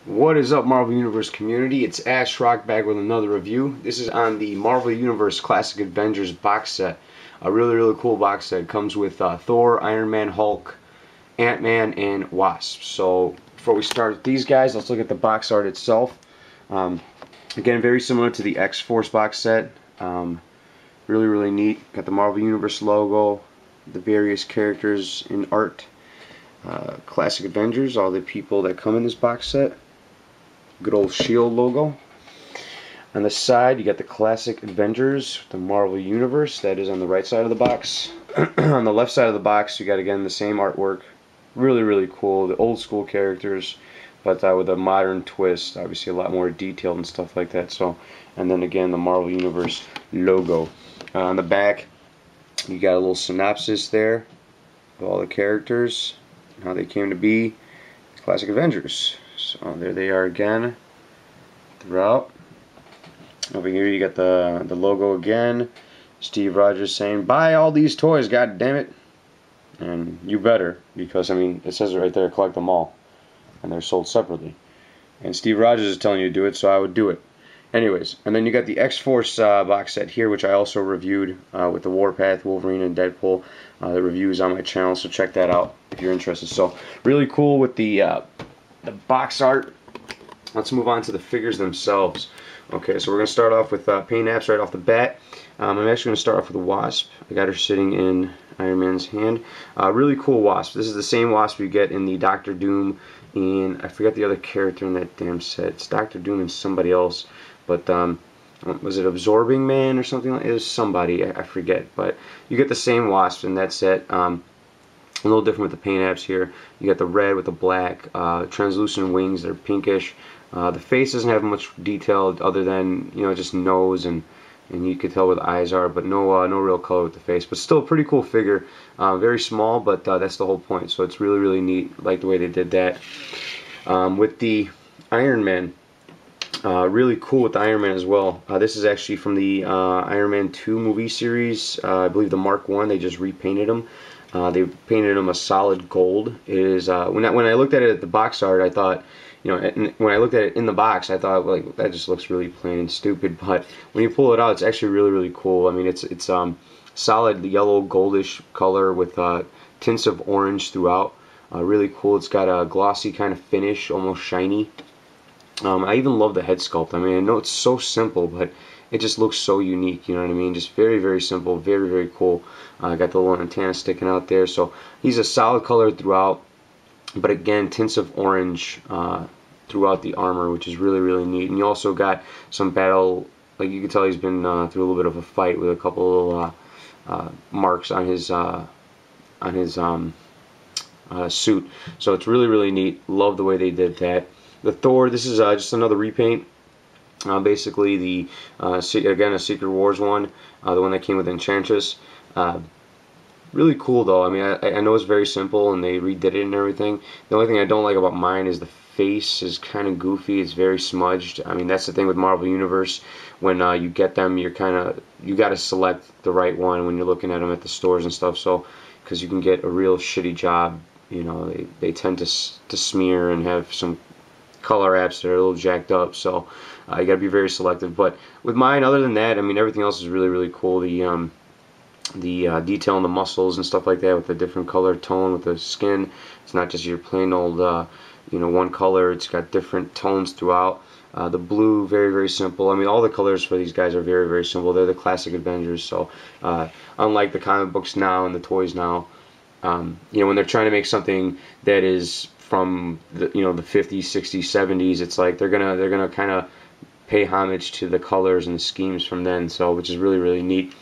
What is up, Marvel Universe community? It's Ash Rock back with another review. This is on the Marvel Universe Classic Avengers box set. A really cool box set. It comes with Thor, Iron Man, Hulk, Ant-Man, and Wasp. So before we start with these guys, let's look at the box art itself. Again, very similar to the X-Force box set. Really neat. Got the Marvel Universe logo, the various characters in art. Classic Avengers, all the people that come in this box set. Good old Shield logo. On the side, you got the Classic Avengers, the Marvel Universe. That is on the right side of the box. On the left side of the box, you got again the same artwork. Really cool. The old school characters, but with a modern twist. Obviously, a lot more detailed and stuff like that. So, and then again, the Marvel Universe logo. On the back, you got a little synopsis there of all the characters, how they came to be. Classic Avengers. So there they are again throughout. Over here you got the logo again. Steve Rogers saying, "Buy all these toys, god damn it." And you better, because I mean it says it right there, collect them all. And they're sold separately. And Steve Rogers is telling you to do it, so I would do it. Anyways, and then you got the X-Force box set here, which I also reviewed with the Warpath, Wolverine, and Deadpool. The review is on my channel, so check that out if you're interested. So really cool with the box art. Let's move on to the figures themselves. Okay, so we're going to start off with paint apps right off the bat. I'm actually going to start off with the Wasp. I got her sitting in Iron Man's hand. Really cool Wasp. This is the same Wasp you get in the Doctor Doom, and I forget the other character in that damn set. It's Doctor Doom and somebody else, but was it Absorbing Man or something like it? Was somebody, I forget, but you get the same Wasp in that set. A little different with the paint apps here. You got the red with the black, translucent wings. They're pinkish. The face doesn't have much detail other than, you know, just nose and you could tell where the eyes are, but no real color with the face. But still a pretty cool figure. Very small, but that's the whole point. So it's really neat. Like the way they did that. With the Iron Man, really cool with the Iron Man as well. This is actually from the Iron Man 2 movie series. I believe the Mark 1. They just repainted him. They painted him a solid gold. It is when I looked at it at the box art, I thought, you know, when I looked at it in the box, I thought, like, that just looks really plain and stupid. But when you pull it out, it's actually really cool. I mean, it's solid yellow goldish color with tints of orange throughout. Really cool. It's got a glossy kind of finish, almost shiny. I even love the head sculpt. I mean, I know it's so simple, but it just looks so unique, you know what I mean? Just very simple, very cool. Got the little antenna sticking out there, so he's a solid color throughout, but again, tints of orange throughout the armor, which is really neat. And you also got some battle, like you can tell he's been through a little bit of a fight with a couple marks on his suit. So it's really neat. Love the way they did that. The Thor, this is just another repaint. Basically the again a Secret Wars one, the one that came with Enchantress. Really cool though. I mean, I know it's very simple and they redid it and everything. The only thing I don't like about mine is the face is kind of goofy. It's very smudged. I mean, that's the thing with Marvel Universe. When you get them, you got to select the right one when you're looking at them at the stores and stuff. So, because you can get a real shitty job. You know, they tend to smear and have some color apps that are a little jacked up, so you gotta be very selective. But with mine, other than that, I mean, everything else is really cool. The detail in the muscles and stuff like that, with the different color tone with the skin. It's not just your plain old you know, one color. It's got different tones throughout. The blue, very simple. I mean, all the colors for these guys are very simple. They're the Classic Avengers, so unlike the comic books now and the toys now, you know, when they're trying to make something that is from the, you know, the 50s, 60s, 70s, it's like they're gonna kind of pay homage to the colors and the schemes from then. So, which is really neat.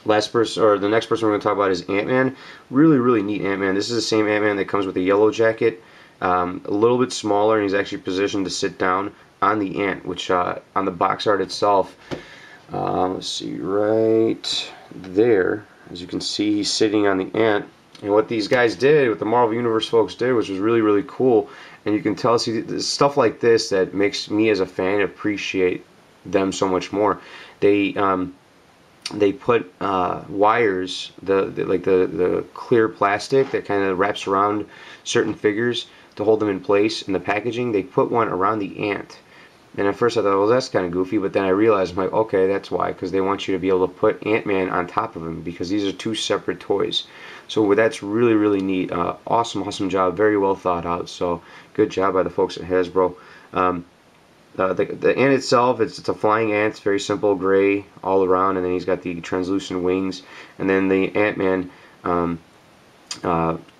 Last person, or the next person we're gonna talk about, is Ant-Man. Really neat Ant-Man. This is the same Ant-Man that comes with the yellow jacket. A little bit smaller, and he's actually positioned to sit down on the ant, which on the box art itself, let's see right there, as you can see, he's sitting on the ant. And what these guys did, what the Marvel Universe folks did, which was really cool, and you can tell, see, stuff like this that makes me as a fan appreciate them so much more. They put wires, like the clear plastic that kind of wraps around certain figures. to hold them in place in the packaging, they put one around the ant. And at first I thought, well, that's kind of goofy, but then I realized, I'm like, okay, that's why, because they want you to be able to put Ant-Man on top of him, because these are two separate toys. So that's really, really neat. Awesome job, very well thought out. So good job by the folks at Hasbro. The ant itself, it's a flying ant. It's very simple, gray all around, and then he's got the translucent wings, and then the Ant-Man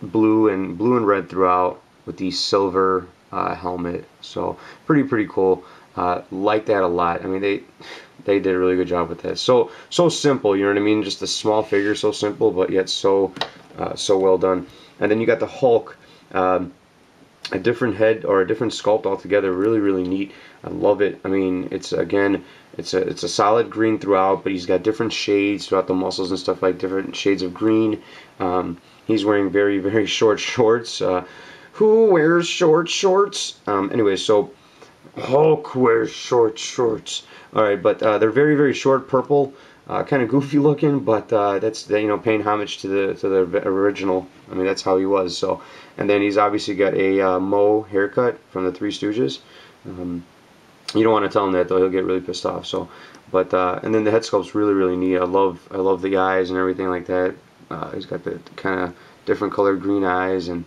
blue and red throughout with the silver helmet. So pretty cool. Like that a lot. I mean, they did a really good job with that. So simple, you know what I mean? Just a small figure, so simple, but yet so well done. And then you got the Hulk, a different head or a different sculpt altogether. Really neat. I love it. I mean, it's a solid green throughout, but he's got different shades throughout the muscles and stuff, like different shades of green. He's wearing very short shorts. Who wears short shorts? Anyway, so Hulk wears short shorts. Alright, but they're very short, purple, kind of goofy looking, but that's, you know, paying homage to the original. I mean, that's how he was. So, and then he's obviously got a Moe haircut from the Three Stooges. You don't want to tell him that, though; he'll get really pissed off. So, but and then the head sculpt's really neat. I love the eyes and everything like that. He's got the kind of different colored green eyes, and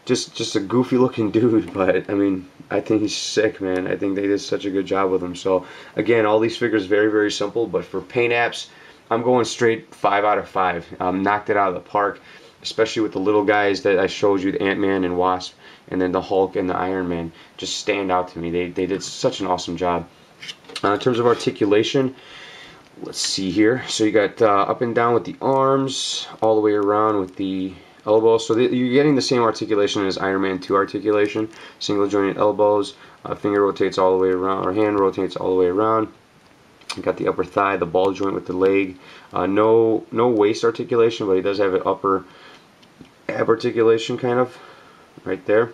just a goofy looking dude, but I mean, I think he's sick, man. I think they did such a good job with him. So again, all these figures very simple, but for paint apps, I'm going straight 5 out of 5. Knocked it out of the park, especially with the little guys that I showed you, the Ant-Man and Wasp, and then the Hulk and the Iron Man just stand out to me. They did such an awesome job. In terms of articulation, let's see here. So you got up and down with the arms, all the way around with the elbows. So you're getting the same articulation as Iron Man 2 articulation. Single jointed elbows, finger rotates all the way around, or hand rotates all the way around. You got the upper thigh, the ball joint with the leg. No waist articulation, but he does have an upper ab articulation kind of right there.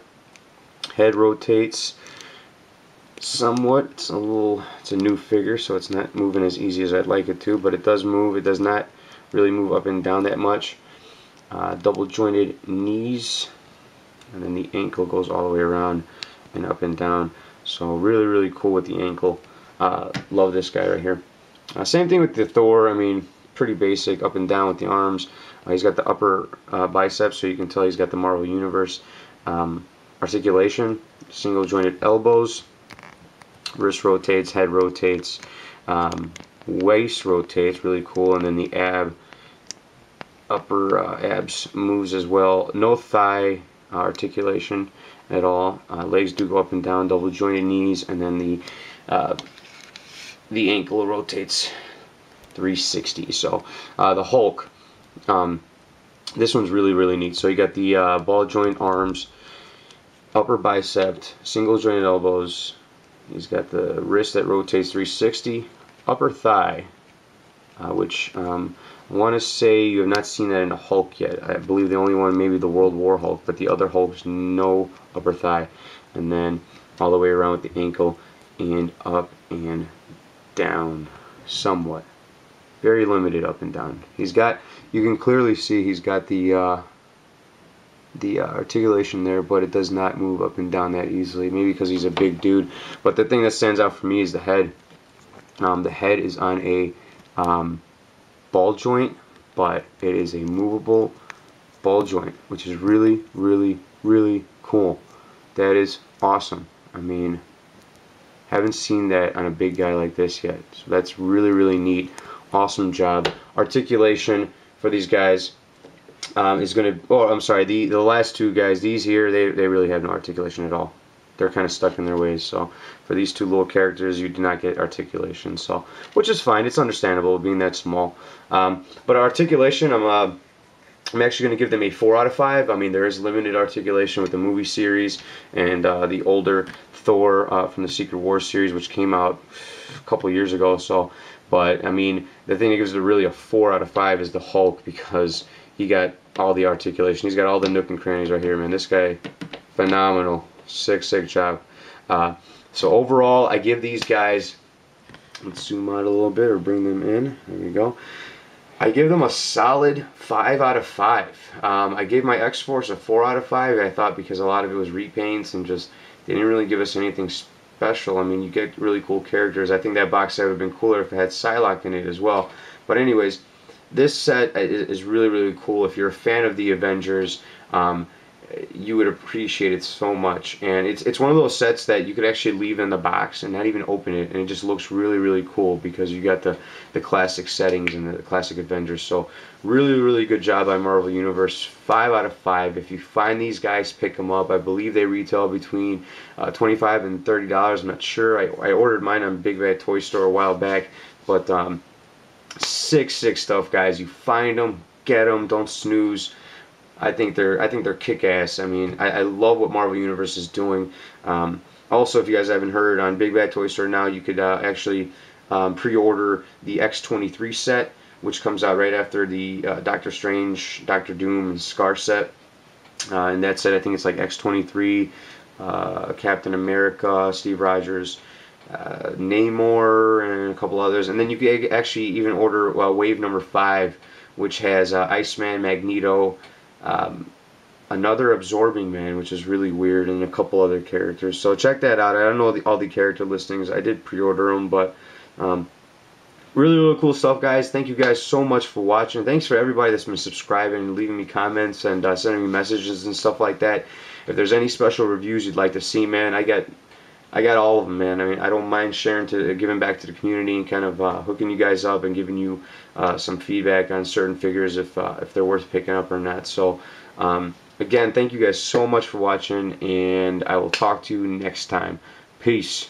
Head rotates somewhat. It's a new figure, so it's not moving as easy as I'd like it to, but it does move. It does not really move up and down that much. Double jointed knees, and then the ankle goes all the way around and up and down. So really cool with the ankle. Love this guy right here. Same thing with the Thor. I mean, pretty basic, up and down with the arms. He's got the upper biceps, so you can tell he's got the Marvel Universe articulation. Single jointed elbows, wrist rotates, head rotates, waist rotates, really cool, and then the upper abs moves as well. No thigh articulation at all. Legs do go up and down, double jointed knees, and then the ankle rotates 360. So the Hulk, this one's really neat. So you got the ball joint arms, upper bicep, single jointed elbows. He's got the wrist that rotates 360, upper thigh, which I want to say you have not seen that in a Hulk yet. I believe the only one, maybe the World War Hulk, but the other Hulk's no upper thigh. And then all the way around with the ankle and up and down somewhat. Very limited up and down. He's got, you can clearly see he's got the articulation there, but it does not move up and down that easily. Maybe because he's a big dude. But the thing that stands out for me is the head. The head is on a ball joint, but it is a movable ball joint, which is really cool. That is awesome. I mean, haven't seen that on a big guy like this yet. So that's really neat. Awesome job. Articulation for these guys is going to, oh, I'm sorry, the last two guys, these here, they really have no articulation at all. They're kind of stuck in their ways. So for these two little characters, you do not get articulation. So, which is fine. It's understandable being that small. But articulation, I'm actually going to give them a 4 out of 5. I mean, there is limited articulation with the movie series and the older Thor from the Secret Wars series, which came out a couple years ago. So, but I mean, the thing that gives it really a 4 out of 5 is the Hulk, because he got all the articulation. He's got all the nook and crannies right here, man. This guy, phenomenal. Sick job. So overall, I give these guys, let's zoom out a little bit or bring them in. There we go. I give them a solid 5 out of 5. I gave my X-Force a 4 out of 5. I thought because a lot of it was repaints and just they didn't really give us anything special. I mean, you get really cool characters. I think that box set would have been cooler if it had Psylocke in it as well. But anyways, this set is really, really cool. If you're a fan of the Avengers, you would appreciate it so much. And it's one of those sets that you could actually leave in the box and not even open it, and it just looks really, really cool because you got the classic settings and the classic Avengers. So really, really good job by Marvel Universe. 5 out of 5. If you find these guys, pick them up. I believe they retail between $25 and $30. I'm not sure. I ordered mine on Big Bad Toy Store a while back, but sick stuff, guys. You find them, get them, don't snooze. I think they're kick-ass. I mean, I love what Marvel Universe is doing. Also, if you guys haven't heard, on Big Bad Toy Store now, you could actually pre-order the X-23 set, which comes out right after the Doctor Strange, Doctor Doom, and Scar set. And that set, I think it's like X-23, Captain America, Steve Rogers, Namor, and a couple others. And then you can actually even order wave number 5, which has Iceman, Magneto, another Absorbing Man, which is really weird, and a couple other characters. So check that out. I don't know all the character listings. I did pre-order them, but really, really cool stuff, guys. Thank you guys so much for watching. Thanks for everybody that's been subscribing and leaving me comments and sending me messages and stuff like that. If there's any special reviews you'd like to see, man, I got all of them, man. I mean, I don't mind sharing, giving back to the community and kind of hooking you guys up and giving you some feedback on certain figures if they're worth picking up or not. So again, thank you guys so much for watching, and I will talk to you next time. Peace.